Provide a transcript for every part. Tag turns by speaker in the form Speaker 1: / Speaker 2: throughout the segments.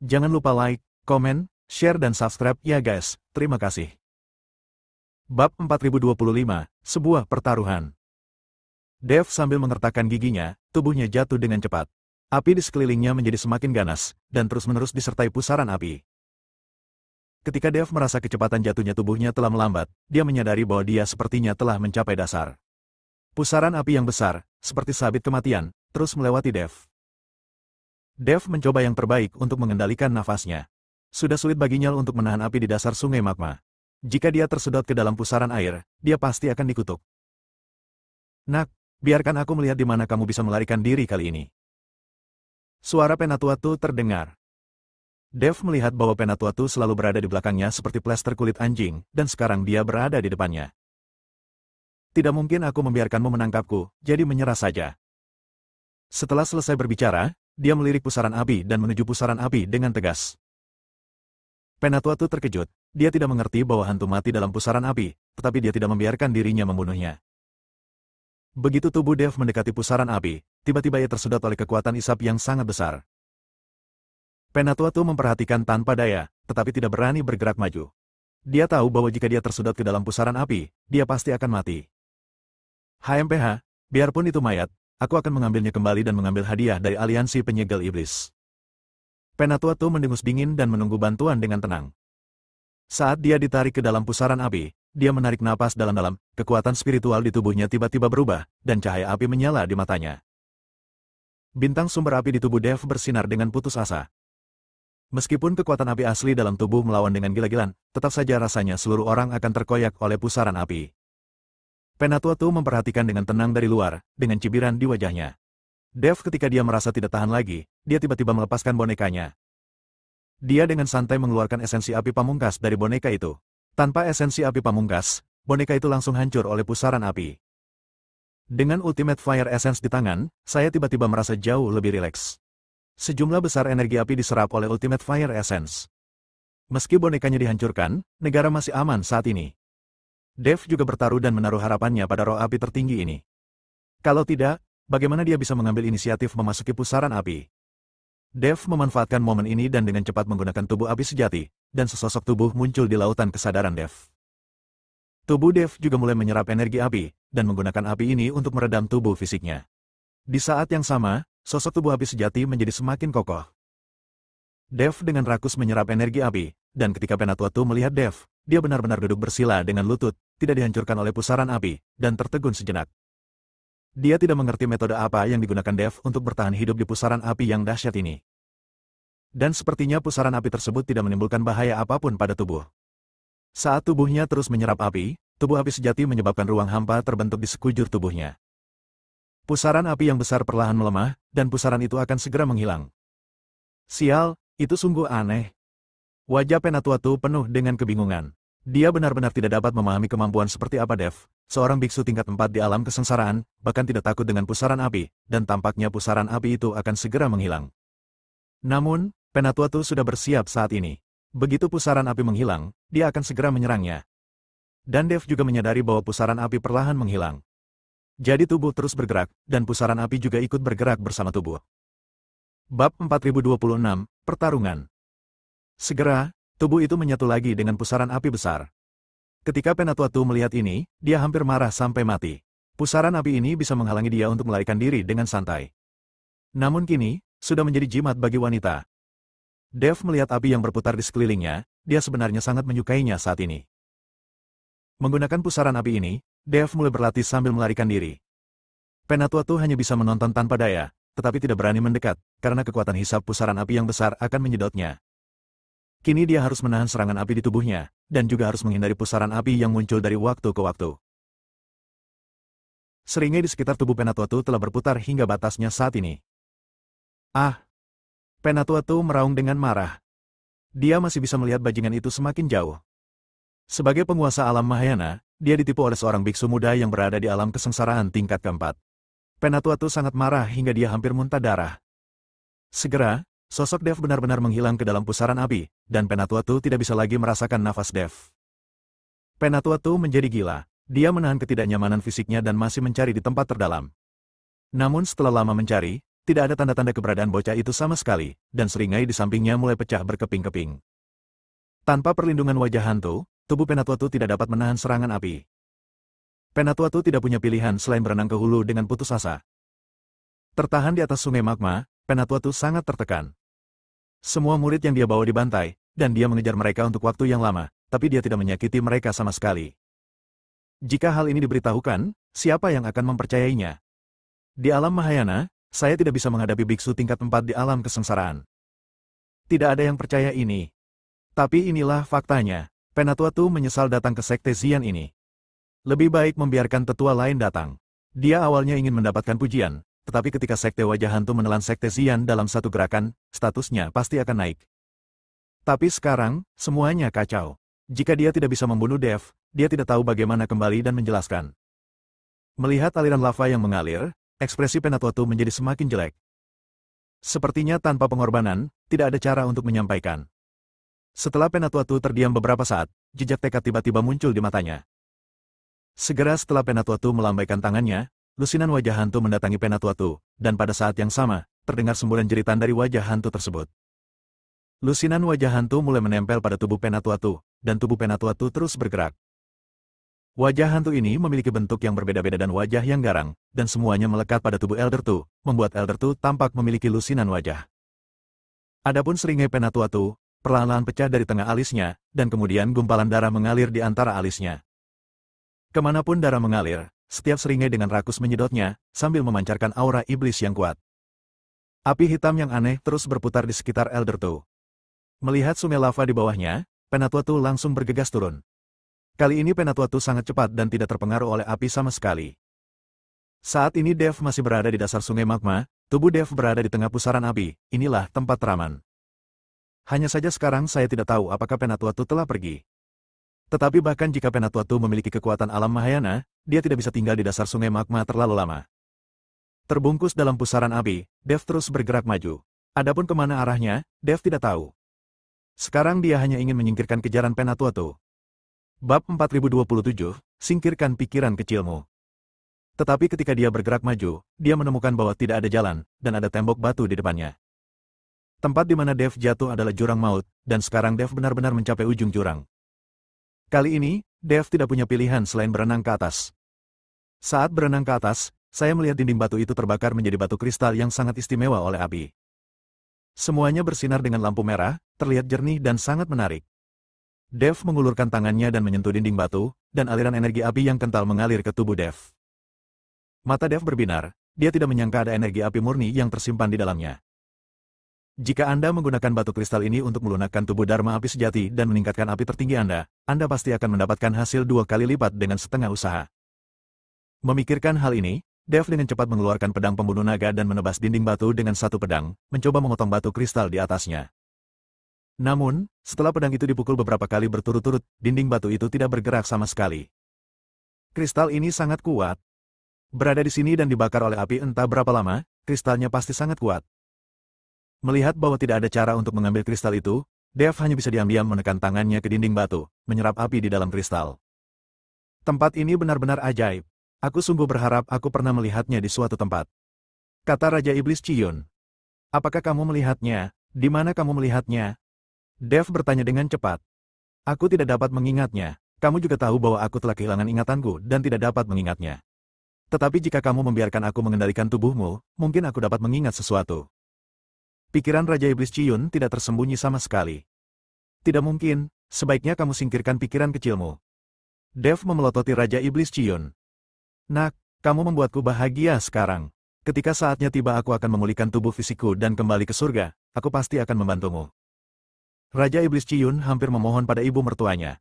Speaker 1: Jangan lupa like, komen, share dan subscribe ya guys, terima kasih. Bab 4025, sebuah pertaruhan. Dev sambil mengertakkan giginya, tubuhnya jatuh dengan cepat. Api di sekelilingnya menjadi semakin ganas, dan terus-menerus disertai pusaran api. Ketika Dev merasa kecepatan jatuhnya tubuhnya telah melambat, dia menyadari bahwa dia sepertinya telah mencapai dasar. Pusaran api yang besar, seperti sabit kematian, terus melewati Dev. Dev mencoba yang terbaik untuk mengendalikan nafasnya. Sudah sulit baginya untuk menahan api di dasar sungai magma. Jika dia tersedot ke dalam pusaran air, dia pasti akan dikutuk. Nak, biarkan aku melihat di mana kamu bisa melarikan diri kali ini. Suara Penatuatu terdengar. Dev melihat bahwa Penatuatu selalu berada di belakangnya seperti plester kulit anjing, dan sekarang dia berada di depannya. Tidak mungkin aku membiarkanmu menangkapku, jadi menyerah saja. Setelah selesai berbicara, dia melirik pusaran api dan menuju pusaran api dengan tegas. Penatuatu terkejut, dia tidak mengerti bahwa hantu mati dalam pusaran api, tetapi dia tidak membiarkan dirinya membunuhnya. Begitu tubuh Dev mendekati pusaran api, tiba-tiba ia tersedot oleh kekuatan isap yang sangat besar. Penatuatu memperhatikan tanpa daya, tetapi tidak berani bergerak maju. Dia tahu bahwa jika dia tersedot ke dalam pusaran api, dia pasti akan mati. HMPH, biarpun itu mayat, aku akan mengambilnya kembali dan mengambil hadiah dari aliansi penyegel iblis. Penatuatu mendengus dingin dan menunggu bantuan dengan tenang. Saat dia ditarik ke dalam pusaran api, dia menarik napas dalam-dalam, kekuatan spiritual di tubuhnya tiba-tiba berubah, dan cahaya api menyala di matanya. Bintang sumber api di tubuh Dev bersinar dengan putus asa. Meskipun kekuatan api asli dalam tubuh melawan dengan gila-gilaan, tetap saja rasanya seluruh orang akan terkoyak oleh pusaran api. Penatuatu memperhatikan dengan tenang dari luar, dengan cibiran di wajahnya. Dev ketika dia merasa tidak tahan lagi, dia tiba-tiba melepaskan bonekanya. Dia dengan santai mengeluarkan esensi api pamungkas dari boneka itu. Tanpa esensi api pamungkas, boneka itu langsung hancur oleh pusaran api. Dengan Ultimate Fire Essence di tangan, saya tiba-tiba merasa jauh lebih rileks. Sejumlah besar energi api diserap oleh Ultimate Fire Essence. Meski bonekanya dihancurkan, negara masih aman saat ini. Dev juga bertaruh dan menaruh harapannya pada roh api tertinggi ini. Kalau tidak, bagaimana dia bisa mengambil inisiatif memasuki pusaran api? Dev memanfaatkan momen ini dan dengan cepat menggunakan tubuh api sejati, dan sesosok tubuh muncul di lautan kesadaran Dev. Tubuh Dev juga mulai menyerap energi api, dan menggunakan api ini untuk meredam tubuh fisiknya. Di saat yang sama, sosok tubuh api sejati menjadi semakin kokoh. Dev dengan rakus menyerap energi api, dan ketika Penatuatu melihat Dev, dia benar-benar duduk bersila dengan lutut, tidak dihancurkan oleh pusaran api, dan tertegun sejenak. Dia tidak mengerti metode apa yang digunakan Dev untuk bertahan hidup di pusaran api yang dahsyat ini. Dan sepertinya pusaran api tersebut tidak menimbulkan bahaya apapun pada tubuh. Saat tubuhnya terus menyerap api, tubuh api sejati menyebabkan ruang hampa terbentuk di sekujur tubuhnya. Pusaran api yang besar perlahan melemah, dan pusaran itu akan segera menghilang. Sial, itu sungguh aneh. Wajah Penatuatu penuh dengan kebingungan. Dia benar-benar tidak dapat memahami kemampuan seperti apa Dev, seorang biksu tingkat 4 di alam kesengsaraan, bahkan tidak takut dengan pusaran api, dan tampaknya pusaran api itu akan segera menghilang. Namun, Penatuatu sudah bersiap saat ini. Begitu pusaran api menghilang, dia akan segera menyerangnya. Dan Dev juga menyadari bahwa pusaran api perlahan menghilang. Jadi tubuh terus bergerak, dan pusaran api juga ikut bergerak bersama tubuh. Bab 4026, Pertarungan. Segera, tubuh itu menyatu lagi dengan pusaran api besar. Ketika Penatuatu melihat ini, dia hampir marah sampai mati. Pusaran api ini bisa menghalangi dia untuk melarikan diri dengan santai. Namun kini, sudah menjadi jimat bagi wanita. Dev melihat api yang berputar di sekelilingnya, dia sebenarnya sangat menyukainya saat ini. Menggunakan pusaran api ini, Dev mulai berlatih sambil melarikan diri. Penatuatu hanya bisa menonton tanpa daya, tetapi tidak berani mendekat, karena kekuatan hisap pusaran api yang besar akan menyedotnya. Kini dia harus menahan serangan api di tubuhnya, dan juga harus menghindari pusaran api yang muncul dari waktu ke waktu. Seringai di sekitar tubuh Penatuatu telah berputar hingga batasnya saat ini. Ah! Penatuatu meraung dengan marah. Dia masih bisa melihat bajingan itu semakin jauh. Sebagai penguasa alam Mahayana, dia ditipu oleh seorang biksu muda yang berada di alam kesengsaraan tingkat keempat. Penatuatu sangat marah hingga dia hampir muntah darah. Segera, sosok Dev benar-benar menghilang ke dalam pusaran api, dan Penatuatu tidak bisa lagi merasakan nafas Dev. Penatuatu menjadi gila. Dia menahan ketidaknyamanan fisiknya dan masih mencari di tempat terdalam. Namun setelah lama mencari, tidak ada tanda-tanda keberadaan bocah itu sama sekali, dan seringai di sampingnya mulai pecah berkeping-keping. Tanpa perlindungan wajah hantu, tubuh Penatuatu tidak dapat menahan serangan api. Penatuatu tidak punya pilihan selain berenang ke hulu dengan putus asa. Tertahan di atas sungai magma, Penatuatu sangat tertekan. Semua murid yang dia bawa dibantai, dan dia mengejar mereka untuk waktu yang lama, tapi dia tidak menyakiti mereka sama sekali. Jika hal ini diberitahukan, siapa yang akan mempercayainya? Di alam Mahayana, saya tidak bisa menghadapi biksu tingkat 4 di alam kesengsaraan. Tidak ada yang percaya ini. Tapi inilah faktanya, Penatuatu menyesal datang ke sekte Xian ini. Lebih baik membiarkan tetua lain datang. Dia awalnya ingin mendapatkan pujian, tetapi ketika sekte wajah hantu menelan sekte Xian dalam satu gerakan, statusnya pasti akan naik. Tapi sekarang, semuanya kacau. Jika dia tidak bisa membunuh Dev, dia tidak tahu bagaimana kembali dan menjelaskan. Melihat aliran lava yang mengalir, ekspresi Penatuatu menjadi semakin jelek. Sepertinya tanpa pengorbanan, tidak ada cara untuk menyampaikan. Setelah Penatuatu terdiam beberapa saat, jejak tekad tiba-tiba muncul di matanya. Segera setelah Penatuatu melambaikan tangannya, lusinan wajah hantu mendatangi Penatuatu, dan pada saat yang sama, terdengar semburan jeritan dari wajah hantu tersebut. Lusinan wajah hantu mulai menempel pada tubuh Penatuatu, dan tubuh Penatuatu terus bergerak. Wajah hantu ini memiliki bentuk yang berbeda-beda dan wajah yang garang, dan semuanya melekat pada tubuh Elder Tu, membuat Elder Tu tampak memiliki lusinan wajah. Adapun seringai Penatuatu, perlahan-lahan pecah dari tengah alisnya, dan kemudian gumpalan darah mengalir di antara alisnya. Kemanapun darah mengalir, setiap seringai dengan rakus menyedotnya, sambil memancarkan aura iblis yang kuat. Api hitam yang aneh terus berputar di sekitar Elder Tu. Melihat sungai lava di bawahnya, Penatuatu langsung bergegas turun. Kali ini Penatuatu sangat cepat dan tidak terpengaruh oleh api sama sekali. Saat ini Dev masih berada di dasar sungai magma, tubuh Dev berada di tengah pusaran api, inilah tempat teraman. Hanya saja sekarang saya tidak tahu apakah Penatuatu telah pergi. Tetapi bahkan jika Penatuatu memiliki kekuatan alam Mahayana, dia tidak bisa tinggal di dasar sungai magma terlalu lama. Terbungkus dalam pusaran api, Dev terus bergerak maju. Adapun kemana arahnya, Dev tidak tahu. Sekarang dia hanya ingin menyingkirkan kejaran Penatuatu. Bab 4027, singkirkan pikiran kecilmu. Tetapi ketika dia bergerak maju, dia menemukan bahwa tidak ada jalan, dan ada tembok batu di depannya. Tempat di mana Dev jatuh adalah jurang maut, dan sekarang Dev benar-benar mencapai ujung jurang. Kali ini, Dev tidak punya pilihan selain berenang ke atas. Saat berenang ke atas, saya melihat dinding batu itu terbakar menjadi batu kristal yang sangat istimewa oleh api. Semuanya bersinar dengan lampu merah, terlihat jernih dan sangat menarik. Dev mengulurkan tangannya dan menyentuh dinding batu, dan aliran energi api yang kental mengalir ke tubuh Dev. Mata Dev berbinar, dia tidak menyangka ada energi api murni yang tersimpan di dalamnya. Jika Anda menggunakan batu kristal ini untuk melunakkan tubuh Dharma api sejati dan meningkatkan api tertinggi Anda pasti akan mendapatkan hasil 2 kali lipat dengan setengah usaha. Memikirkan hal ini, Dev dengan cepat mengeluarkan pedang pembunuh naga dan menebas dinding batu dengan satu pedang, mencoba memotong batu kristal di atasnya. Namun, setelah pedang itu dipukul beberapa kali berturut-turut, dinding batu itu tidak bergerak sama sekali. Kristal ini sangat kuat. Berada di sini dan dibakar oleh api entah berapa lama, kristalnya pasti sangat kuat. Melihat bahwa tidak ada cara untuk mengambil kristal itu, Dev hanya bisa diam-diam menekan tangannya ke dinding batu, menyerap api di dalam kristal. Tempat ini benar-benar ajaib. Aku sungguh berharap aku pernah melihatnya di suatu tempat. Kata Raja Iblis Ciyun. Apakah kamu melihatnya? Di mana kamu melihatnya? Dev bertanya dengan cepat. Aku tidak dapat mengingatnya. Kamu juga tahu bahwa aku telah kehilangan ingatanku dan tidak dapat mengingatnya. Tetapi jika kamu membiarkan aku mengendalikan tubuhmu, mungkin aku dapat mengingat sesuatu. Pikiran Raja Iblis Ciyun tidak tersembunyi sama sekali. Tidak mungkin, sebaiknya kamu singkirkan pikiran kecilmu. Dev memelototi Raja Iblis Ciyun. Nak, kamu membuatku bahagia sekarang. Ketika saatnya tiba aku akan memulihkan tubuh fisikku dan kembali ke surga, aku pasti akan membantumu. Raja Iblis Ciyun hampir memohon pada ibu mertuanya.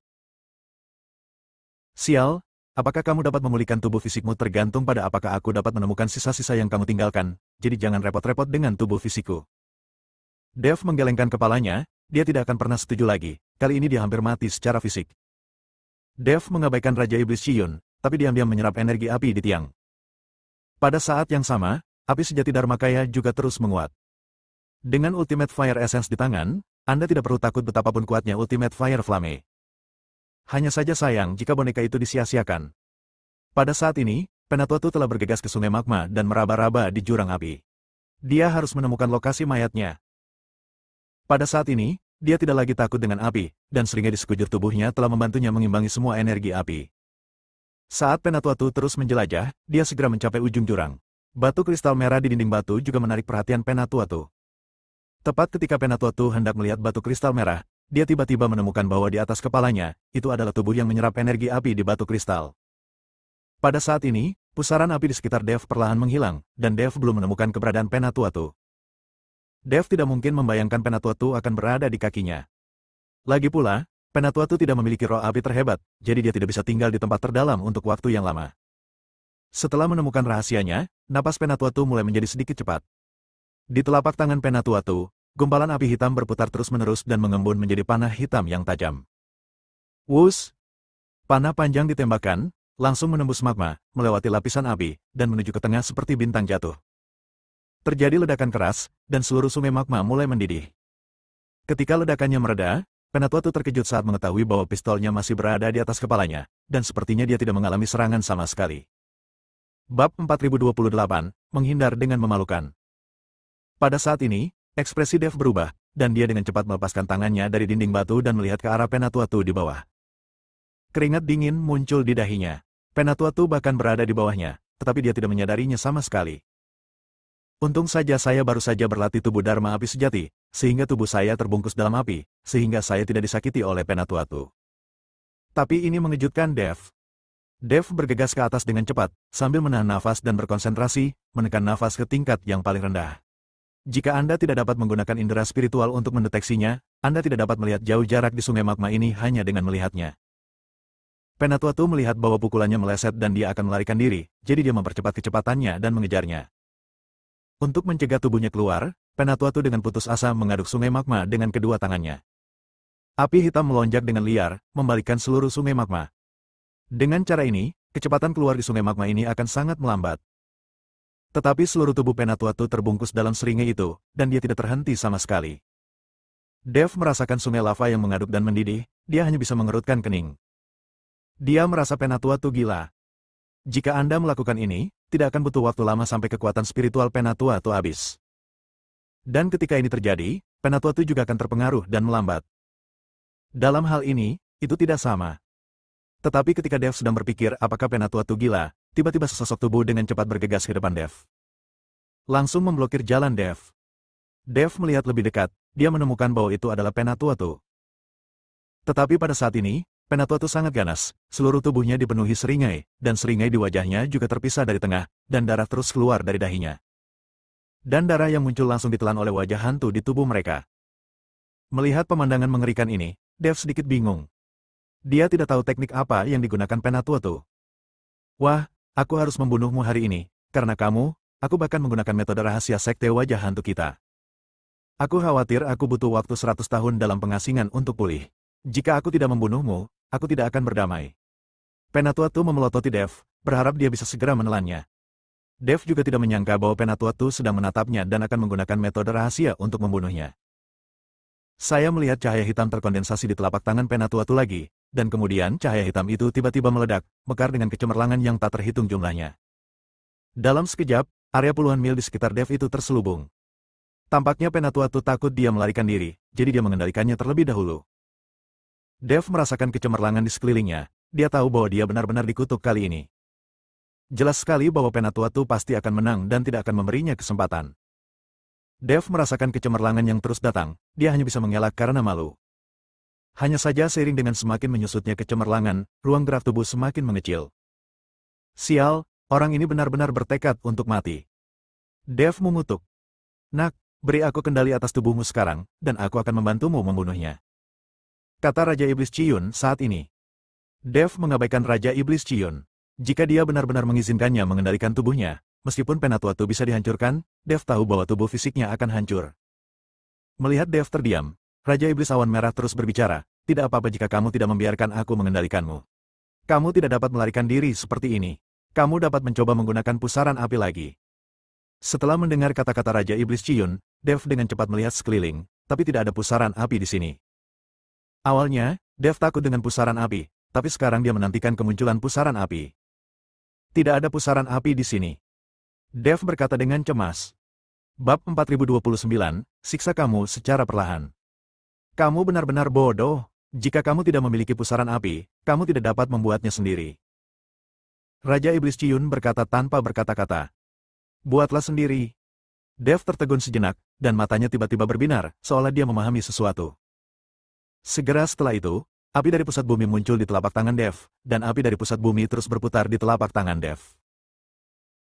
Speaker 1: Sial, apakah kamu dapat memulihkan tubuh fisikmu tergantung pada apakah aku dapat menemukan sisa-sisa yang kamu tinggalkan, jadi jangan repot-repot dengan tubuh fisikku. Dev menggelengkan kepalanya, dia tidak akan pernah setuju lagi, kali ini dia hampir mati secara fisik. Dev mengabaikan Raja Iblis Ciyun, tapi diam-diam menyerap energi api di tiang. Pada saat yang sama, api sejati Dharmakaya juga terus menguat. Dengan Ultimate Fire Essence di tangan, Anda tidak perlu takut betapapun kuatnya Ultimate Fire Flame. Hanya saja sayang jika boneka itu disia-siakan. Pada saat ini, Penatuatu telah bergegas ke sungai magma dan meraba-raba di jurang api. Dia harus menemukan lokasi mayatnya. Pada saat ini, dia tidak lagi takut dengan api, dan seringai di sekujur tubuhnya telah membantunya mengimbangi semua energi api. Saat Penatuatu terus menjelajah, dia segera mencapai ujung jurang. Batu kristal merah di dinding batu juga menarik perhatian Penatuatu. Tepat ketika Penatuatu hendak melihat batu kristal merah, dia tiba-tiba menemukan bahwa di atas kepalanya, itu adalah tubuh yang menyerap energi api di batu kristal. Pada saat ini, pusaran api di sekitar Dev perlahan menghilang, dan Dev belum menemukan keberadaan Penatuatu. Dev tidak mungkin membayangkan Penatuatu akan berada di kakinya. Lagi pula, Penatuatu tidak memiliki roh api terhebat, jadi dia tidak bisa tinggal di tempat terdalam untuk waktu yang lama. Setelah menemukan rahasianya, napas Penatuatu mulai menjadi sedikit cepat. Di telapak tangan Penatuatu, gumpalan api hitam berputar terus-menerus dan mengembun menjadi panah hitam yang tajam. Wus! Panah panjang ditembakkan, langsung menembus magma, melewati lapisan api, dan menuju ke tengah seperti bintang jatuh. Terjadi ledakan keras, dan seluruh sungai magma mulai mendidih. Ketika ledakannya mereda, Penatuatu terkejut saat mengetahui bahwa pistolnya masih berada di atas kepalanya, dan sepertinya dia tidak mengalami serangan sama sekali. Bab 4028, Menghindar dengan Memalukan. Pada saat ini, ekspresi Dev berubah, dan dia dengan cepat melepaskan tangannya dari dinding batu dan melihat ke arah Penatuatu di bawah. Keringat dingin muncul di dahinya. Penatuatu bahkan berada di bawahnya, tetapi dia tidak menyadarinya sama sekali. Untung saja saya baru saja berlatih tubuh Dharma api sejati, sehingga tubuh saya terbungkus dalam api, sehingga saya tidak disakiti oleh Penatuatu. Tapi ini mengejutkan Dev. Dev bergegas ke atas dengan cepat, sambil menahan nafas dan berkonsentrasi, menekan nafas ke tingkat yang paling rendah. Jika Anda tidak dapat menggunakan indera spiritual untuk mendeteksinya, Anda tidak dapat melihat jauh jarak di sungai magma ini hanya dengan melihatnya. Penatuatu melihat bahwa pukulannya meleset dan dia akan melarikan diri, jadi dia mempercepat kecepatannya dan mengejarnya. Untuk mencegah tubuhnya keluar, Penatuatu dengan putus asa mengaduk sungai magma dengan kedua tangannya. Api hitam melonjak dengan liar, membalikkan seluruh sungai magma. Dengan cara ini, kecepatan keluar di sungai magma ini akan sangat melambat. Tetapi seluruh tubuh Penatuatu terbungkus dalam seringai itu, dan dia tidak terhenti sama sekali. Dev merasakan sungai lava yang mengaduk dan mendidih, dia hanya bisa mengerutkan kening. Dia merasa Penatuatu gila. Jika Anda melakukan ini, tidak akan butuh waktu lama sampai kekuatan spiritual Penatuatu habis. Dan ketika ini terjadi, Penatuatu juga akan terpengaruh dan melambat. Dalam hal ini, itu tidak sama. Tetapi ketika Dev sedang berpikir apakah Penatuatu gila, tiba-tiba sesosok tubuh dengan cepat bergegas ke depan Dev. Langsung memblokir jalan Dev. Dev melihat lebih dekat, dia menemukan bahwa itu adalah Penatuatu. Tetapi pada saat ini, Penatuatu sangat ganas, seluruh tubuhnya dipenuhi seringai, dan seringai di wajahnya juga terpisah dari tengah, dan darah terus keluar dari dahinya. Dan darah yang muncul langsung ditelan oleh wajah hantu di tubuh mereka. Melihat pemandangan mengerikan ini, Dev sedikit bingung. Dia tidak tahu teknik apa yang digunakan Penatuatu. Wah, aku harus membunuhmu hari ini, karena kamu, aku bahkan menggunakan metode rahasia sekte wajah hantu kita. Aku khawatir aku butuh waktu 100 tahun dalam pengasingan untuk pulih. Jika aku tidak membunuhmu, aku tidak akan berdamai. Penatuatu memelototi Dev, berharap dia bisa segera menelannya. Dev juga tidak menyangka bahwa Penatuatu sedang menatapnya dan akan menggunakan metode rahasia untuk membunuhnya. Saya melihat cahaya hitam terkondensasi di telapak tangan Penatuatu lagi, dan kemudian cahaya hitam itu tiba-tiba meledak, mekar dengan kecemerlangan yang tak terhitung jumlahnya. Dalam sekejap, area puluhan mil di sekitar Dev itu terselubung. Tampaknya Penatuatu takut dia melarikan diri, jadi dia mengendalikannya terlebih dahulu. Dev merasakan kecemerlangan di sekelilingnya, dia tahu bahwa dia benar-benar dikutuk kali ini. Jelas sekali bahwa Penatuatu pasti akan menang dan tidak akan memberinya kesempatan. Dev merasakan kecemerlangan yang terus datang, dia hanya bisa mengelak karena malu. Hanya saja seiring dengan semakin menyusutnya kecemerlangan, ruang gerak tubuh semakin mengecil. Sial, orang ini benar-benar bertekad untuk mati. Dev mengutuk. Nak, beri aku kendali atas tubuhmu sekarang, dan aku akan membantumu membunuhnya. Kata Raja Iblis Ciyun saat ini. Dev mengabaikan Raja Iblis Ciyun. Jika dia benar-benar mengizinkannya mengendalikan tubuhnya, meskipun Penatuatu bisa dihancurkan, Dev tahu bahwa tubuh fisiknya akan hancur. Melihat Dev terdiam, Raja Iblis Awan Merah terus berbicara, tidak apa-apa jika kamu tidak membiarkan aku mengendalikanmu. Kamu tidak dapat melarikan diri seperti ini. Kamu dapat mencoba menggunakan pusaran api lagi. Setelah mendengar kata-kata Raja Iblis Ciyun, Dev dengan cepat melihat sekeliling, tapi tidak ada pusaran api di sini. Awalnya, Dev takut dengan pusaran api, tapi sekarang dia menantikan kemunculan pusaran api. Tidak ada pusaran api di sini. Dev berkata dengan cemas. Bab 4029, Siksa kamu secara perlahan. Kamu benar-benar bodoh. Jika kamu tidak memiliki pusaran api, kamu tidak dapat membuatnya sendiri. Raja Iblis Ciyun berkata tanpa berkata-kata. Buatlah sendiri. Dev tertegun sejenak, dan matanya tiba-tiba berbinar, seolah dia memahami sesuatu. Segera setelah itu, api dari pusat bumi muncul di telapak tangan Dev, dan api dari pusat bumi terus berputar di telapak tangan Dev.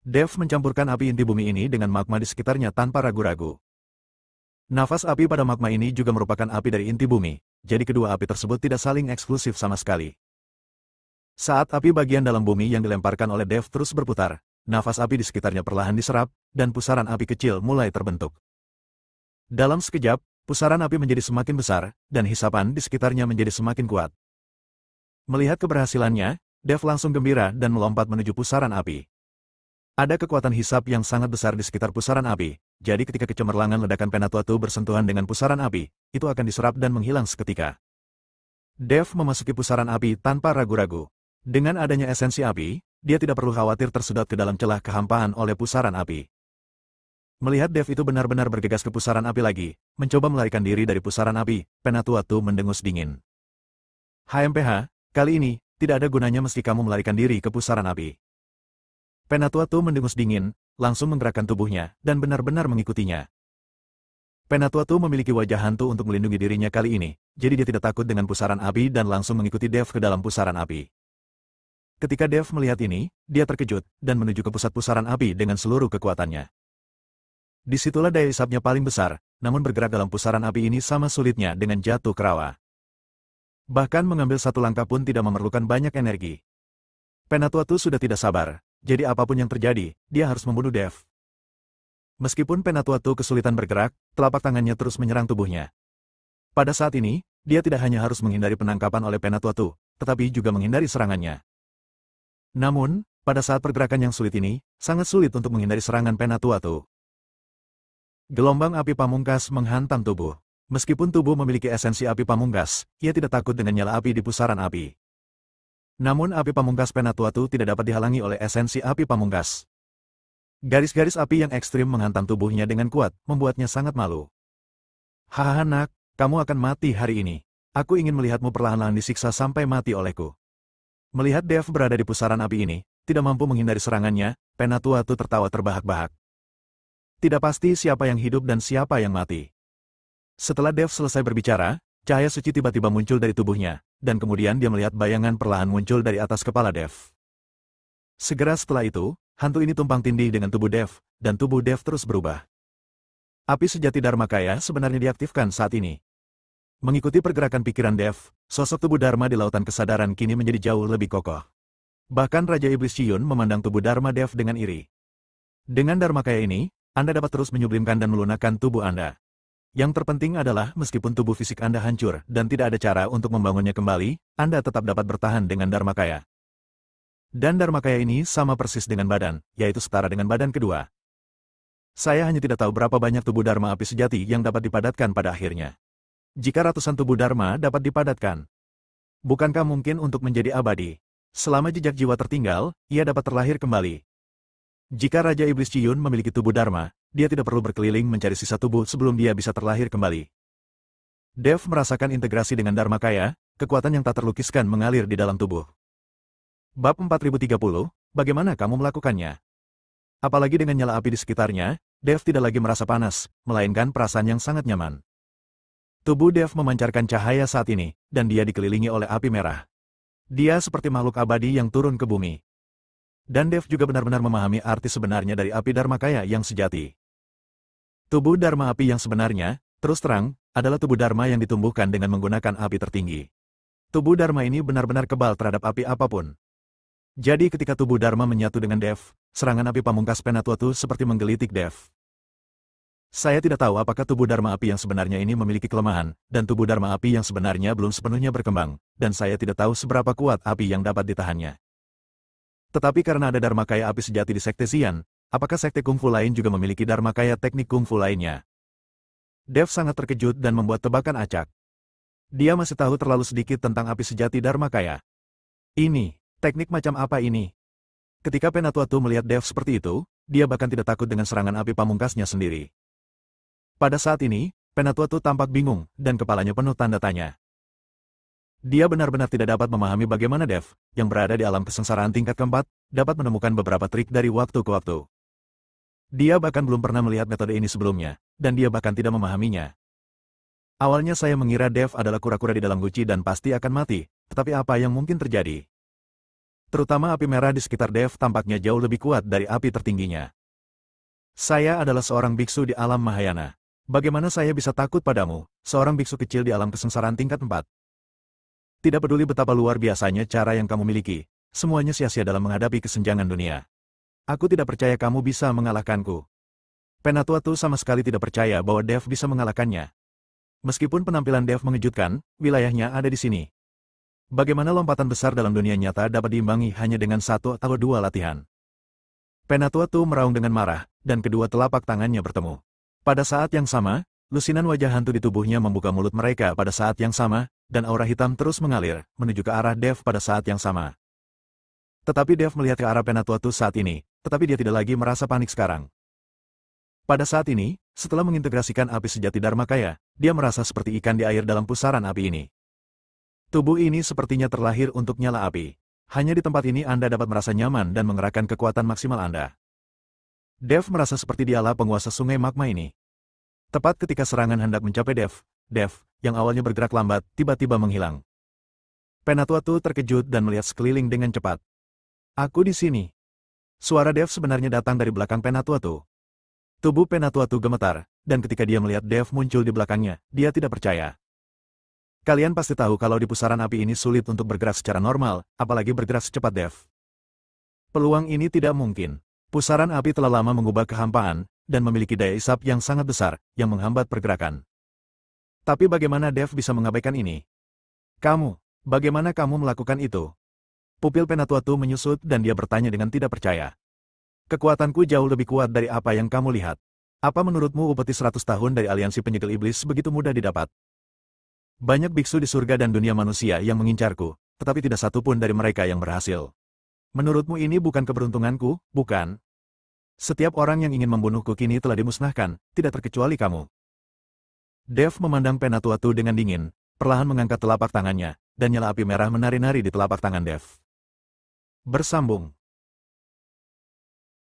Speaker 1: Dev mencampurkan api inti bumi ini dengan magma di sekitarnya tanpa ragu-ragu. Nafas api pada magma ini juga merupakan api dari inti bumi, jadi kedua api tersebut tidak saling eksklusif sama sekali. Saat api bagian dalam bumi yang dilemparkan oleh Dev terus berputar, nafas api di sekitarnya perlahan diserap, dan pusaran api kecil mulai terbentuk. Dalam sekejap, pusaran api menjadi semakin besar, dan hisapan di sekitarnya menjadi semakin kuat. Melihat keberhasilannya, Dev langsung gembira dan melompat menuju pusaran api. Ada kekuatan hisap yang sangat besar di sekitar pusaran api, jadi ketika kecemerlangan ledakan Penatuatu bersentuhan dengan pusaran api, itu akan diserap dan menghilang seketika. Dev memasuki pusaran api tanpa ragu-ragu. Dengan adanya esensi api, dia tidak perlu khawatir tersedot ke dalam celah kehampaan oleh pusaran api. Melihat Dev itu benar-benar bergegas ke pusaran api lagi, mencoba melarikan diri dari pusaran api, Penatuatu mendengus dingin. HMPH, kali ini, tidak ada gunanya meski kamu melarikan diri ke pusaran api. Penatuatu mendengus dingin, langsung menggerakkan tubuhnya, dan benar-benar mengikutinya. Penatuatu memiliki wajah hantu untuk melindungi dirinya kali ini, jadi dia tidak takut dengan pusaran api dan langsung mengikuti Dev ke dalam pusaran api. Ketika Dev melihat ini, dia terkejut, dan menuju ke pusat pusaran api dengan seluruh kekuatannya. Disitulah daya isapnya paling besar, namun bergerak dalam pusaran api ini sama sulitnya dengan jatuh ke rawa. Bahkan mengambil satu langkah pun tidak memerlukan banyak energi. Penatuatu sudah tidak sabar. Jadi apapun yang terjadi, dia harus membunuh Dev. Meskipun Penatuatu kesulitan bergerak, telapak tangannya terus menyerang tubuhnya. Pada saat ini, dia tidak hanya harus menghindari penangkapan oleh Penatuatu, tetapi juga menghindari serangannya. Namun, pada saat pergerakan yang sulit ini, sangat sulit untuk menghindari serangan Penatuatu. Gelombang api pamungkas menghantam tubuh. Meskipun tubuh memiliki esensi api pamungkas, ia tidak takut dengan nyala api di pusaran api. Namun api pamungkas Penatuatu tidak dapat dihalangi oleh esensi api pamungkas. Garis-garis api yang ekstrim menghantam tubuhnya dengan kuat, membuatnya sangat malu. Hahaha nak, kamu akan mati hari ini. Aku ingin melihatmu perlahan-lahan disiksa sampai mati olehku. Melihat Dev berada di pusaran api ini, tidak mampu menghindari serangannya, Penatuatu tertawa terbahak-bahak. Tidak pasti siapa yang hidup dan siapa yang mati. Setelah Dev selesai berbicara, cahaya suci tiba-tiba muncul dari tubuhnya, dan kemudian dia melihat bayangan perlahan muncul dari atas kepala Dev. Segera setelah itu, hantu ini tumpang tindih dengan tubuh Dev, dan tubuh Dev terus berubah. Api sejati Dharmakaya sebenarnya diaktifkan saat ini. Mengikuti pergerakan pikiran Dev, sosok tubuh Dharma di lautan kesadaran kini menjadi jauh lebih kokoh. Bahkan Raja Iblis Ciyun memandang tubuh Dharma Dev dengan iri. Dengan Dharmakaya ini, Anda dapat terus menyublimkan dan melunakkan tubuh Anda. Yang terpenting adalah meskipun tubuh fisik Anda hancur dan tidak ada cara untuk membangunnya kembali, Anda tetap dapat bertahan dengan Dharmakaya. Dan Dharmakaya ini sama persis dengan badan, yaitu setara dengan badan kedua. Saya hanya tidak tahu berapa banyak tubuh Dharma api sejati yang dapat dipadatkan pada akhirnya. Jika ratusan tubuh Dharma dapat dipadatkan, bukankah mungkin untuk menjadi abadi? Selama jejak jiwa tertinggal, ia dapat terlahir kembali. Jika Raja Iblis Ciyun memiliki tubuh Dharma, dia tidak perlu berkeliling mencari sisa tubuh sebelum dia bisa terlahir kembali. Dev merasakan integrasi dengan Dharmakaya, kekuatan yang tak terlukiskan mengalir di dalam tubuh. Bab 4030, bagaimana kamu melakukannya? Apalagi dengan nyala api di sekitarnya, Dev tidak lagi merasa panas, melainkan perasaan yang sangat nyaman. Tubuh Dev memancarkan cahaya saat ini, dan dia dikelilingi oleh api merah. Dia seperti makhluk abadi yang turun ke bumi. Dan Dev juga benar-benar memahami arti sebenarnya dari api Dharmakaya yang sejati. Tubuh Dharma api yang sebenarnya, terus terang, adalah tubuh Dharma yang ditumbuhkan dengan menggunakan api tertinggi. Tubuh Dharma ini benar-benar kebal terhadap api apapun. Jadi ketika tubuh Dharma menyatu dengan Dev, serangan api pamungkas Penatuatu seperti menggelitik Dev. Saya tidak tahu apakah tubuh Dharma api yang sebenarnya ini memiliki kelemahan, dan tubuh Dharma api yang sebenarnya belum sepenuhnya berkembang, dan saya tidak tahu seberapa kuat api yang dapat ditahannya. Tetapi karena ada Dharmakaya api sejati di Sekte Xian, apakah Sekte Kungfu lain juga memiliki Dharmakaya teknik Kungfu lainnya? Dev sangat terkejut dan membuat tebakan acak. Dia masih tahu terlalu sedikit tentang api sejati Dharmakaya. Ini, teknik macam apa ini? Ketika Penatuatu melihat Dev seperti itu, dia bahkan tidak takut dengan serangan api pamungkasnya sendiri. Pada saat ini, Penatua tampak bingung, dan kepalanya penuh tanda tanya. Dia benar-benar tidak dapat memahami bagaimana Dev, yang berada di alam kesengsaraan tingkat keempat, dapat menemukan beberapa trik dari waktu ke waktu. Dia bahkan belum pernah melihat metode ini sebelumnya, dan dia bahkan tidak memahaminya. Awalnya saya mengira Dev adalah kura-kura di dalam guci dan pasti akan mati, tetapi apa yang mungkin terjadi? Terutama api merah di sekitar Dev tampaknya jauh lebih kuat dari api tertingginya. Saya adalah seorang biksu di alam Mahayana. Bagaimana saya bisa takut padamu, seorang biksu kecil di alam kesengsaraan tingkat 4? Tidak peduli betapa luar biasanya cara yang kamu miliki, semuanya sia-sia dalam menghadapi kesenjangan dunia. Aku tidak percaya kamu bisa mengalahkanku. Penatua sama sekali tidak percaya bahwa Dev bisa mengalahkannya. Meskipun penampilan Dev mengejutkan, wilayahnya ada di sini. Bagaimana lompatan besar dalam dunia nyata dapat diimbangi hanya dengan satu atau dua latihan? Penatua meraung dengan marah, dan kedua telapak tangannya bertemu. Pada saat yang sama, lusinan wajah hantu di tubuhnya membuka mulut mereka pada saat yang sama, dan aura hitam terus mengalir, menuju ke arah Dev pada saat yang sama. Tetapi Dev melihat ke arah Penatua saat ini, tetapi dia tidak lagi merasa panik sekarang. Pada saat ini, setelah mengintegrasikan api sejati Dharmakaya, dia merasa seperti ikan di air dalam pusaran api ini. Tubuh ini sepertinya terlahir untuk nyala api. Hanya di tempat ini Anda dapat merasa nyaman dan mengerahkan kekuatan maksimal Anda. Dev merasa seperti dialah penguasa sungai magma ini. Tepat ketika serangan hendak mencapai Dev, yang awalnya bergerak lambat, tiba-tiba menghilang. Penatua terkejut dan melihat sekeliling dengan cepat. Aku di sini. Suara Dev sebenarnya datang dari belakang Penatua Tubuh Penatua gemetar, dan ketika dia melihat Dev muncul di belakangnya, dia tidak percaya. Kalian pasti tahu kalau di pusaran api ini sulit untuk bergerak secara normal, apalagi bergerak secepat Dev. Peluang ini tidak mungkin. Pusaran api telah lama mengubah kehampaan, dan memiliki daya isap yang sangat besar, yang menghambat pergerakan. Tapi bagaimana Dev bisa mengabaikan ini? Bagaimana kamu melakukan itu? Pupil Penatua menyusut dan dia bertanya dengan tidak percaya. Kekuatanku jauh lebih kuat dari apa yang kamu lihat. Apa menurutmu upeti 100 tahun dari aliansi penyegel iblis begitu mudah didapat? Banyak biksu di surga dan dunia manusia yang mengincarku, tetapi tidak satu pun dari mereka yang berhasil. Menurutmu ini bukan keberuntunganku, bukan? Setiap orang yang ingin membunuhku kini telah dimusnahkan, tidak terkecuali kamu. Dev memandang Penatua dengan dingin, perlahan mengangkat telapak tangannya, dan nyala api merah menari-nari di telapak tangan Dev. Bersambung.